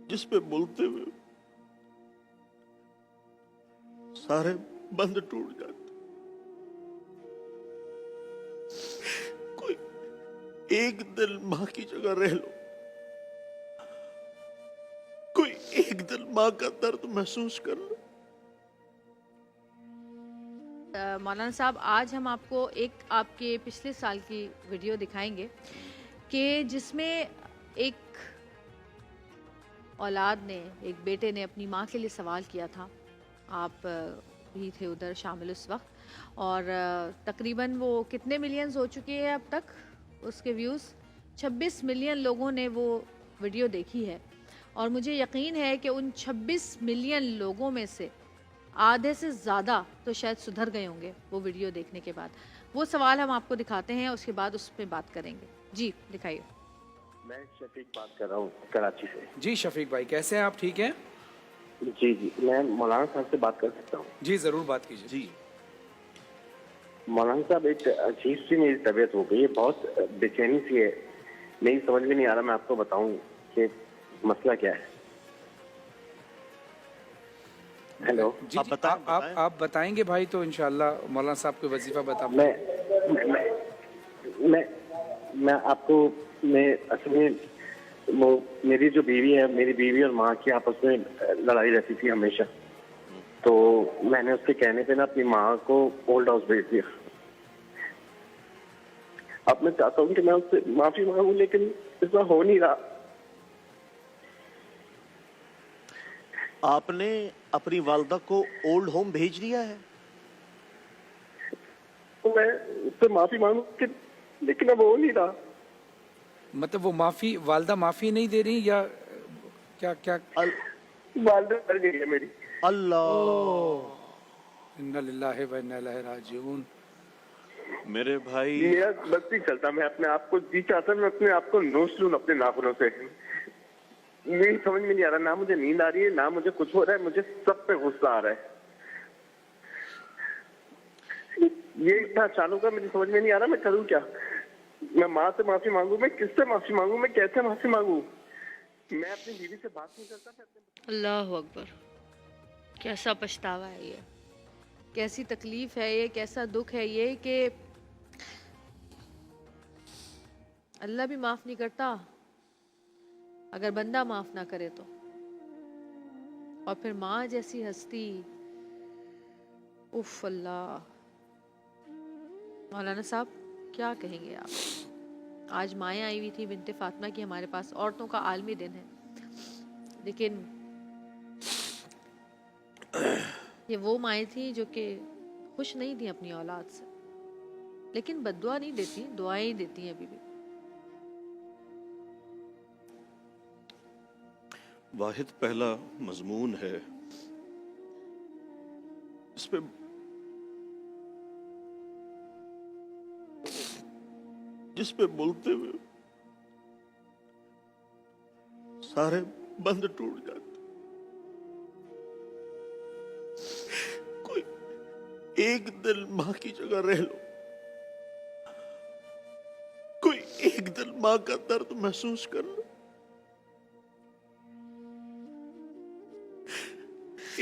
जिस पे बोलते हुए सारे बंद टूट जाते। कोई एक दिन माँ की जगह रह लो, कोई एक दिन माँ का दर्द महसूस कर लो। मौलाना साहब, आज हम आपको एक आपके पिछले साल की वीडियो दिखाएंगे कि जिसमें एक औलाद ने, एक बेटे ने अपनी माँ के लिए सवाल किया था। आप भी थे उधर शामिल उस वक्त, और तकरीबन वो कितने मिलियंस हो चुके हैं अब तक उसके व्यूज़? 26 मिलियन लोगों ने वो वीडियो देखी है, और मुझे यकीन है कि उन 26 मिलियन लोगों में से आधे से ज़्यादा तो शायद सुधर गए होंगे वो वीडियो देखने के बाद। वो सवाल हम आपको दिखाते हैं, उसके बाद उस पर बात करेंगे। जी दिखाइए। मैं शफीक बात कर रहा हूँ कराची से। जी शफीक भाई, कैसे हैं आप? ठीक हैं? जी जी, मैं मौलाना साहब से बात कर सकता हूँ? जी ज़रूर, बात कीजिए। जी मौलाना साहब, एक अजीब सी मेरी तबीयत हो गई है, बहुत बेचैनी सी है, नहीं समझ में नहीं आ रहा मैं आपको बताऊं कि मसला क्या है। हेलो जी आप जी, बताएं, आप बताएंगे भाई, तो इंशाल्लाह मौलाना साहब को वजीफा बता। मैं आपको, मैं असल में वो मेरी जो बीवी है, मेरी बीवी और माँ की आपस में लड़ाई रहती थी हमेशा, तो मैंने उसके कहने पे ना अपनी माँ को ओल्ड हाउस भेज दिया। अब मैं चाहता हूँ कि मैं उससे माफी मांगू, लेकिन ऐसा हो नहीं रहा। आपने अपनी वालदा को ओल्ड होम भेज दिया है? तो मैं उससे माफी मांगू लेकिन अब हो नहीं रहा। मतलब वो माफ़ी, वालदा माफ़ी नहीं दे रही या क्या क्या? वालदा मर गई है मेरी। अल्लाह, इन्ना लिल्लाहि व इन्ना इलैहि राजिऊन। मेरे भाई मेरा बस नहीं चलता, मैं अपने आप को जी चाहता, मैं अपने आप को नोच लूं अपने नाखूनों से। मेरी समझ में नहीं आ रहा, ना मुझे नींद आ रही है, ना मुझे कुछ हो रहा है, मुझे सब पे गुस्सा आ रहा है। ये इतना अचानक है, मुझे समझ में नहीं आ रहा मैं करूँ क्या। मैं माँ से माफी मांगू, मैं किससे माफी मांगू, मैं कैसे माफी मांगू। मैं अपनी बीवी से बात नहीं करता, मैं अपने... अल्लाह अकबर, कैसा पछतावा है ये, कैसी तकलीफ है ये, कैसा दुख है ये कि अल्लाह भी माफ नहीं करता अगर बंदा माफ ना करे तो। और फिर माँ जैसी हस्ती, उफ अल्लाह। मौलाना साहब क्या कहेंगे आप? आज माएँ आई हुई थी बिनते फातिमा की हमारे पास, औरतों का आलमी दिन है, लेकिन ये वो माएँ थी जो कि खुश नहीं थी अपनी औलाद से, लेकिन बद्दुआ नहीं देती, दुआएं ही देती हैं अभी भी। वाहिद पहला मजमून है, इस पे जिस पे बोलते हुए सारे बंद टूट जाते। कोई एक दिन माँ की जगह रह लो, कोई एक दिन माँ का दर्द महसूस कर लो।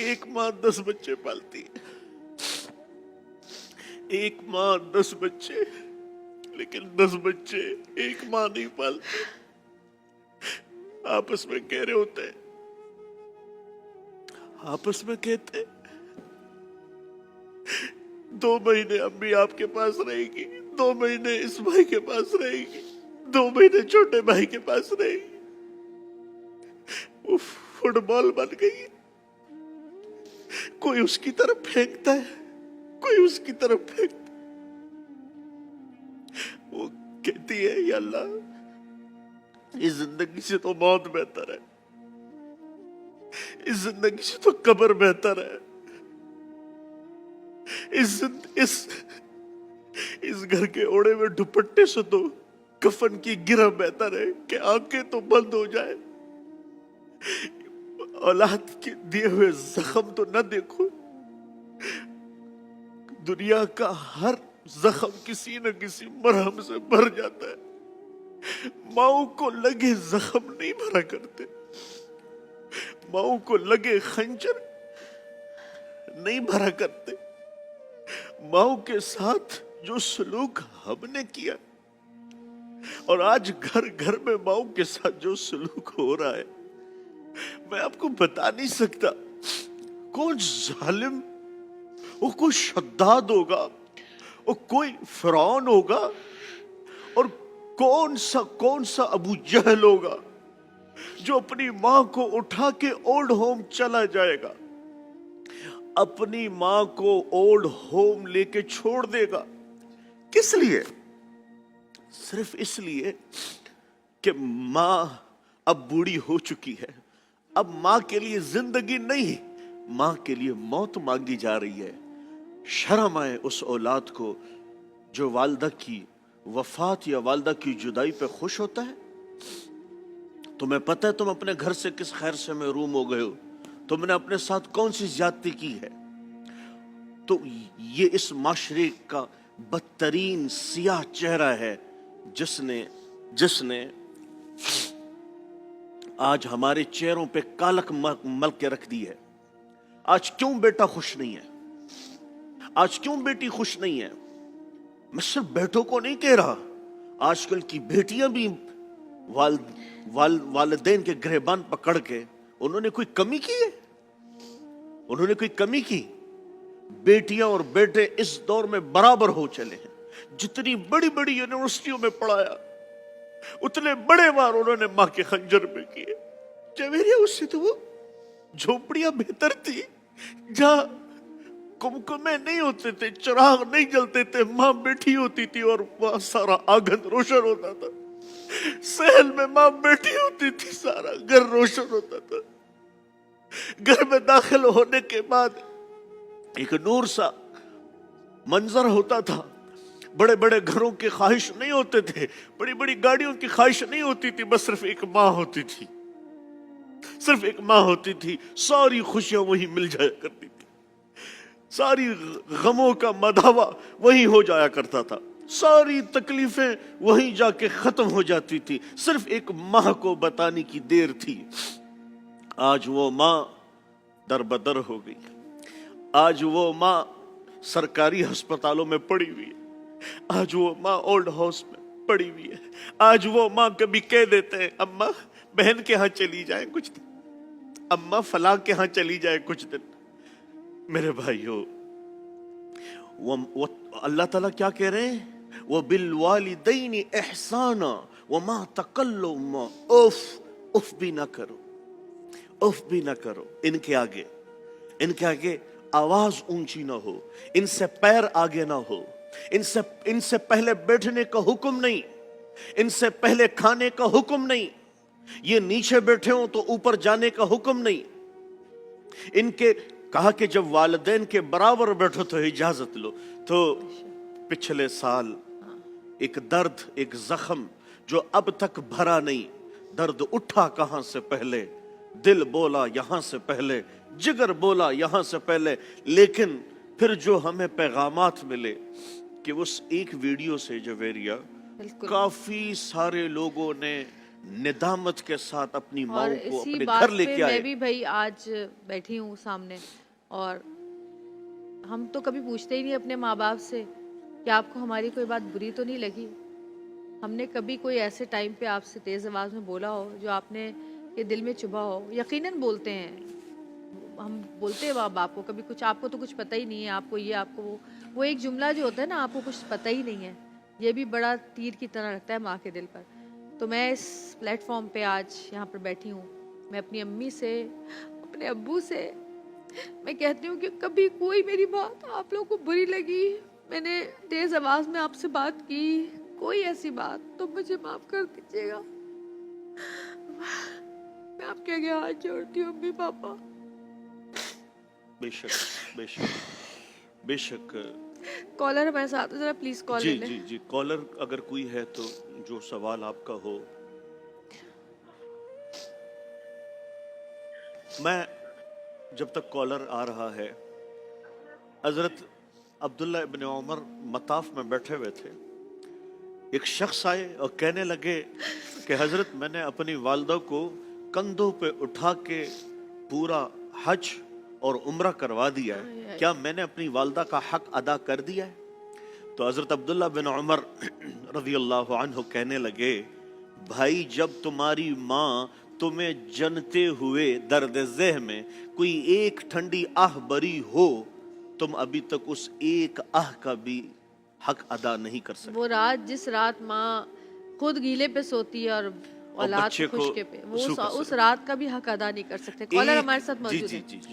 एक माँ 10 बच्चे पालती है, एक माँ 10 बच्चे, लेकिन 10 बच्चे एक माँ नहीं पालते। आपस में कह रहे होते हैं, आपस में कहते 2 महीने अम्मी आपके पास रहेगी, 2 महीने इस भाई के पास रहेगी, 2 महीने छोटे भाई के पास रहेगी। वो फुटबॉल बन गई, कोई उसकी तरफ फेंकता है, कोई उसकी तरफ फेंकता है। वो कहती है, या अल्लाह, इस जिंदगी से तो मौत बेहतर है, इस जिंदगी से तो कब्र बेहतर है, इस घर के ओढ़े में दुपट्टे से तो कफन की गिरह बेहतर है कि आंखें तो बंद हो जाए, औलाद के दिए हुए जख्म तो न देखो। दुनिया का हर जख्म किसी न किसी मरहम से भर जाता है, माओ को लगे जख्म नहीं भरा करते। माओ को लगे खंजर नहीं भरा करते। माओ के साथ जो सलूक हमने किया और आज घर घर में माओ के साथ जो सलूक हो रहा है, मैं आपको बता नहीं सकता। कौन जालिम, वो कोई शद्दाद होगा, वो कोई फिरौन होगा, और कौन सा अबू जहल होगा जो अपनी मां को उठा के ओल्ड होम चला जाएगा, अपनी मां को ओल्ड होम लेके छोड़ देगा। किस लिए? सिर्फ इसलिए कि मां अब बूढ़ी हो चुकी है, अब मां के लिए जिंदगी नहीं, मां के लिए मौत मांगी जा रही है। शर्म आए उस औलाद को जो वालिदा की वफात या वालिदा की जुदाई पे खुश होता है। तुम्हें पता है तुम अपने घर से किस खैर से महरूम हो गए हो, तुमने अपने साथ कौन सी ज्यादती की है। तो ये इस माशरे का बदतरीन सियाह चेहरा है जिसने आज हमारे चेहरों पे कालक मल के रख दी है। आज क्यों बेटा खुश नहीं है, आज क्यों बेटी खुश नहीं है? मैं सिर्फ बेटों को नहीं कह रहा, आजकल की बेटियां भी वालिदैन के गिरबान पकड़ के उन्होंने कोई कमी की है? उन्होंने कोई कमी की? बेटियां और बेटे इस दौर में बराबर हो चले हैं। जितनी बड़ी बड़ी यूनिवर्सिटियों में पढ़ाया उतने बड़े वार उन्होंने मां के खंजर में किए। जवेरिया, उससे तो वो झोपड़ियां बेहतर थी जहां कुमकुमे नहीं होते थे, चिराग नहीं जलते थे, मां बैठी होती थी और वहां सारा आंगन रोशन होता था। सहल में मां बैठी होती थी, सारा घर रोशन होता था। घर में दाखिल होने के बाद एक नूर सा मंजर होता था। बड़े बड़े घरों की ख्वाहिश नहीं होते थे, बड़ी बड़ी गाड़ियों की ख्वाहिश नहीं होती थी, बस सिर्फ एक मां होती थी, सिर्फ एक मां होती थी। सारी खुशियां वही मिल जाया करती थी, सारी गमों का मदावा वही हो जाया करता था, सारी तकलीफें वहीं जाके खत्म हो जाती थी। सिर्फ एक मां को बताने की देर थी। आज वो मां दरबदर हो गई, आज वो मां सरकारी अस्पतालों में पड़ी हुई है, आज वो माँ ओल्ड हाउस में पड़ी हुई है। आज वो माँ कभी कह देते हैं अम्मा बहन के यहाँ चली जाए कुछ दिन, अम्मा फलां के यहाँ चली जाए कुछ दिन। मेरे भाइयों, वो अल्लाह ताला क्या कह रहे हैं? वो बिल वालिदैन एहसाना व मा तकल्लुम, उफ भी ना करो, उफ भी ना करो। इनके आगे आवाज ऊंची ना हो, इनसे पैर आगे ना हो, इनसे पहले बैठने का हुक्म नहीं, इनसे पहले खाने का हुक्म नहीं, ये नीचे बैठे हो तो ऊपर जाने का हुक्म नहीं। इनके कहा कि जब वालिदैन के बराबर बैठो तो इजाजत लो। तो पिछले साल एक दर्द, एक जख्म जो अब तक भरा नहीं, दर्द उठा कहां से पहले, दिल बोला यहां से पहले, जिगर बोला यहां से पहले। लेकिन फिर जो हमें पैगामात मिले कि उस एक वीडियो से जवेरिया काफी सारे लोगों ने निदामत के साथ अपनी माँ को अपने घर लेके आए। मैं भी भाई आज बैठी हूँ सामने, और हम तो कभी पूछते ही नहीं अपने माँ बाप से कि आपको हमारी कोई बात बुरी तो नहीं लगी। हमने कभी कोई ऐसे टाइम पे आपसे तेज आवाज में बोला हो जो आपने ये दिल में चुभा हो? यकीनन बोलते हैं, हम बोलते हैं माँ बाप को कभी कुछ आपको तो कुछ पता ही नहीं है, आपको ये आपको वो एक जुमला जो होता है ना, आपको कुछ पता ही नहीं है, ये भी बड़ा तीर की तरह लगता है माँ के दिल पर। तो मैं इस प्लेटफॉर्म पे आज यहाँ पर बैठी हूँ, मैं अपनी अम्मी से, अपने अब्बू से मैं कहती हूँ कि कभी कोई मेरी बात आप लोगों को बुरी लगी, मैंने तेज आवाज में आपसे बात की, कोई ऐसी बात, तो मुझे माफ कर दीजिएगा। मैं आपके आगे हाथ जोड़ती हूँ अम्मी पापा। बेशक बेशक बेशक। कॉलर हमारे साथ है, जरा प्लीज कॉल ले लें। जी जी, कॉलर अगर कोई है तो जो सवाल आपका हो। मैं जब तक कॉलर आ रहा है, हजरत अब्दुल्ला इब्न उमर मताफ में बैठे हुए थे, एक शख्स आए और कहने लगे कि हजरत मैंने अपनी वालिदा को कंधों पे उठा के पूरा हज और उम्रा करवा दिया है, क्या मैंने अपनी वालदा का हक अदा कर दिया है? तो हजरत अब्दुल्ला बिन उमर रज़ी अल्लाह अन्हु कहने लगे, भाई जब तुम्हारी माँ तुम्हें जनते हुए दर्द ज़ेह में कोई एक ठंडी आह बरी हो, तुम अभी तक उस एक आह का भी हक अदा नहीं कर सकते। वो रात, जिस रात माँ खुद गीले पे सोती है और औलाद बच्चे को खुशके पे, वो सूखा उस रात का भी हक अदा नहीं कर सकते। कॉलर हमारे साथ जी मौजूद जी है। जी जी